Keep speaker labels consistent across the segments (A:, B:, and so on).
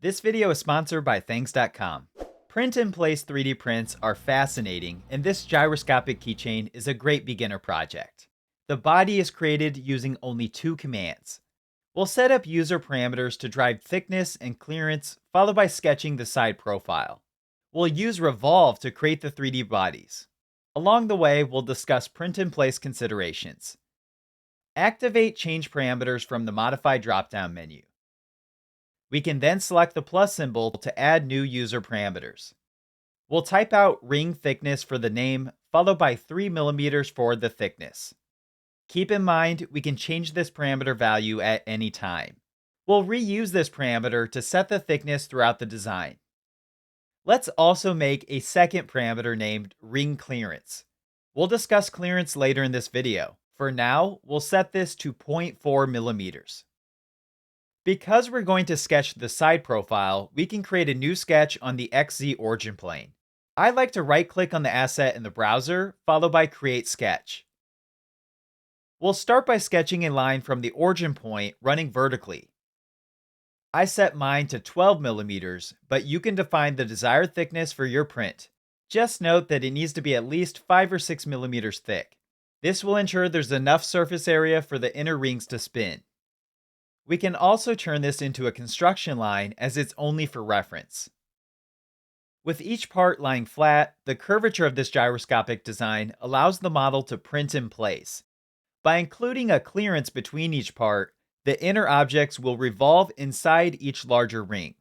A: This video is sponsored by Thanks.com. Print-in-place 3D prints are fascinating, and this gyroscopic keychain is a great beginner project. The body is created using only two commands. We'll set up user parameters to drive thickness and clearance, followed by sketching the side profile. We'll use Revolve to create the 3D bodies. Along the way, we'll discuss print-in-place considerations. Activate change parameters from the Modify drop-down menu. We can then select the plus symbol to add new user parameters. We'll type out ring thickness for the name, followed by 3 mm for the thickness. Keep in mind, we can change this parameter value at any time. We'll reuse this parameter to set the thickness throughout the design. Let's also make a second parameter named ring clearance. We'll discuss clearance later in this video. For now, we'll set this to 0.4 mm. Because we're going to sketch the side profile, we can create a new sketch on the XZ origin plane. I like to right-click on the asset in the browser, followed by Create Sketch. We'll start by sketching a line from the origin point running vertically. I set mine to 12 mm, but you can define the desired thickness for your print. Just note that it needs to be at least 5 or 6 mm thick. This will ensure there's enough surface area for the inner rings to spin. We can also turn this into a construction line as it's only for reference. With each part lying flat, the curvature of this gyroscopic design allows the model to print in place. By including a clearance between each part, the inner objects will revolve inside each larger ring.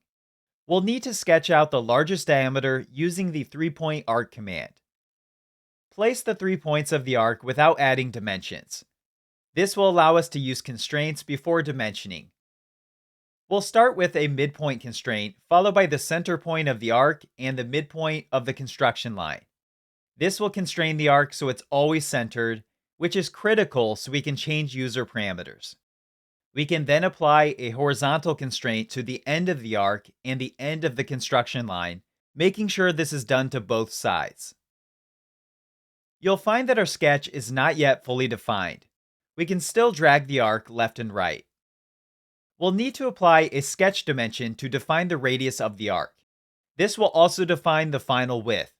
A: We'll need to sketch out the largest diameter using the 3-point arc command. Place the 3 points of the arc without adding dimensions. This will allow us to use constraints before dimensioning. We'll start with a midpoint constraint, followed by the center point of the arc and the midpoint of the construction line. This will constrain the arc so it's always centered, which is critical so we can change user parameters. We can then apply a horizontal constraint to the end of the arc and the end of the construction line, making sure this is done to both sides. You'll find that our sketch is not yet fully defined. We can still drag the arc left and right. We'll need to apply a sketch dimension to define the radius of the arc. This will also define the final width.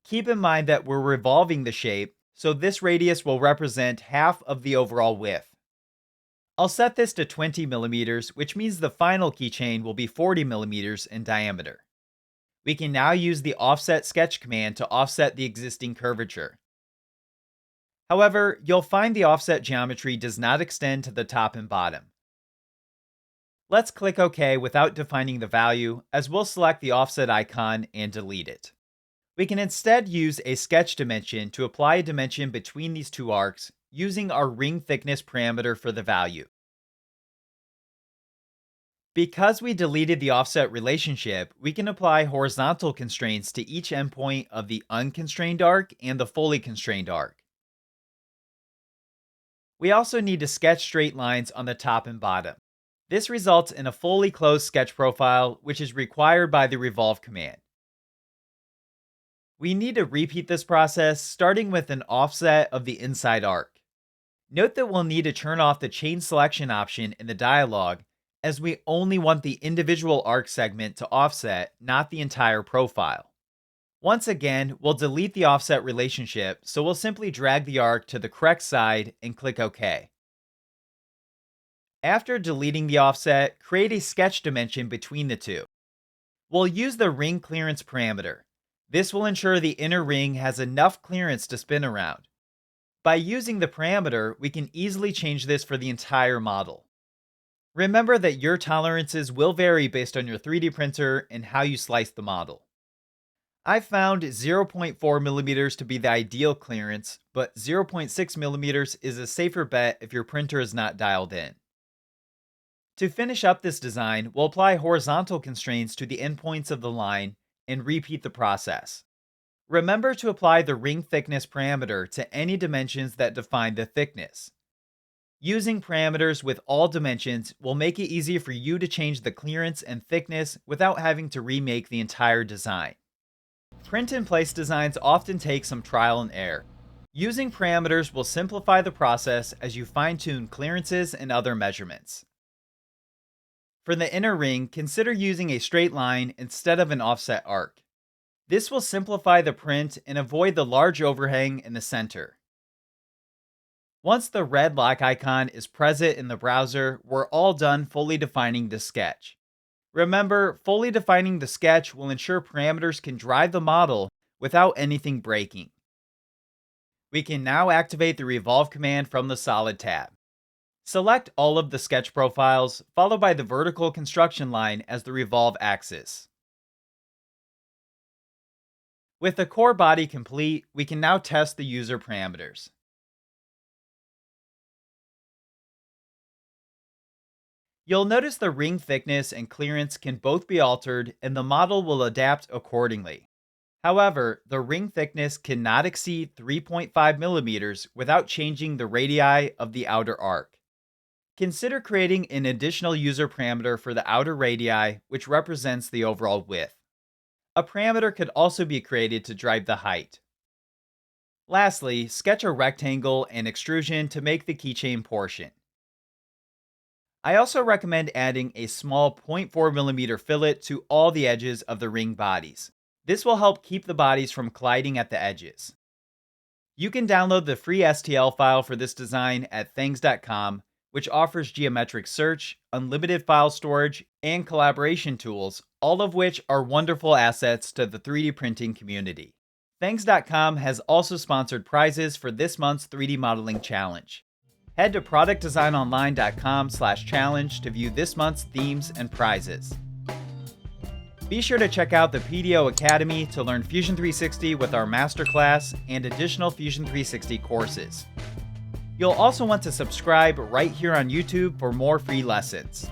A: Keep in mind that we're revolving the shape, so this radius will represent half of the overall width. I'll set this to 20 mm, which means the final keychain will be 40 mm in diameter. We can now use the offset sketch command to offset the existing curvature. However, you'll find the offset geometry does not extend to the top and bottom. Let's click OK without defining the value, as we'll select the offset icon and delete it. We can instead use a sketch dimension to apply a dimension between these two arcs using our ring thickness parameter for the value. Because we deleted the offset relationship, we can apply horizontal constraints to each endpoint of the unconstrained arc and the fully constrained arc. We also need to sketch straight lines on the top and bottom. This results in a fully closed sketch profile, which is required by the Revolve command. We need to repeat this process, starting with an offset of the inside arc. Note that we'll need to turn off the chain selection option in the dialog, as we only want the individual arc segment to offset, not the entire profile. Once again, we'll delete the offset relationship, so we'll simply drag the arc to the correct side and click OK. After deleting the offset, create a sketch dimension between the two. We'll use the ring clearance parameter. This will ensure the inner ring has enough clearance to spin around. By using the parameter, we can easily change this for the entire model. Remember that your tolerances will vary based on your 3D printer and how you slice the model. I found 0.4 mm to be the ideal clearance, but 0.6 mm is a safer bet if your printer is not dialed in. To finish up this design, we'll apply horizontal constraints to the endpoints of the line and repeat the process. Remember to apply the ring thickness parameter to any dimensions that define the thickness. Using parameters with all dimensions will make it easier for you to change the clearance and thickness without having to remake the entire design. Print-in-place designs often take some trial and error. Using parameters will simplify the process as you fine-tune clearances and other measurements. For the inner ring, consider using a straight line instead of an offset arc. This will simplify the print and avoid the large overhang in the center. Once the red lock icon is present in the browser, we're all done fully defining the sketch. Remember, fully defining the sketch will ensure parameters can drive the model without anything breaking. We can now activate the Revolve command from the Solid tab. Select all of the sketch profiles, followed by the vertical construction line as the Revolve axis. With the core body complete, we can now test the user parameters. You'll notice the ring thickness and clearance can both be altered and the model will adapt accordingly. However, the ring thickness cannot exceed 3.5 millimeters without changing the radii of the outer arc. Consider creating an additional user parameter for the outer radii, which represents the overall width. A parameter could also be created to drive the height. Lastly, sketch a rectangle and extrusion to make the keychain portion. I also recommend adding a small 0.4mm fillet to all the edges of the ring bodies. This will help keep the bodies from colliding at the edges. You can download the free STL file for this design at thangs.com, which offers geometric search, unlimited file storage, and collaboration tools, all of which are wonderful assets to the 3D printing community. Thangs.com has also sponsored prizes for this month's 3D modeling challenge. Head to productdesignonline.com/challenge to view this month's themes and prizes. Be sure to check out the PDO Academy to learn Fusion 360 with our masterclass and additional Fusion 360 courses. You'll also want to subscribe right here on YouTube for more free lessons.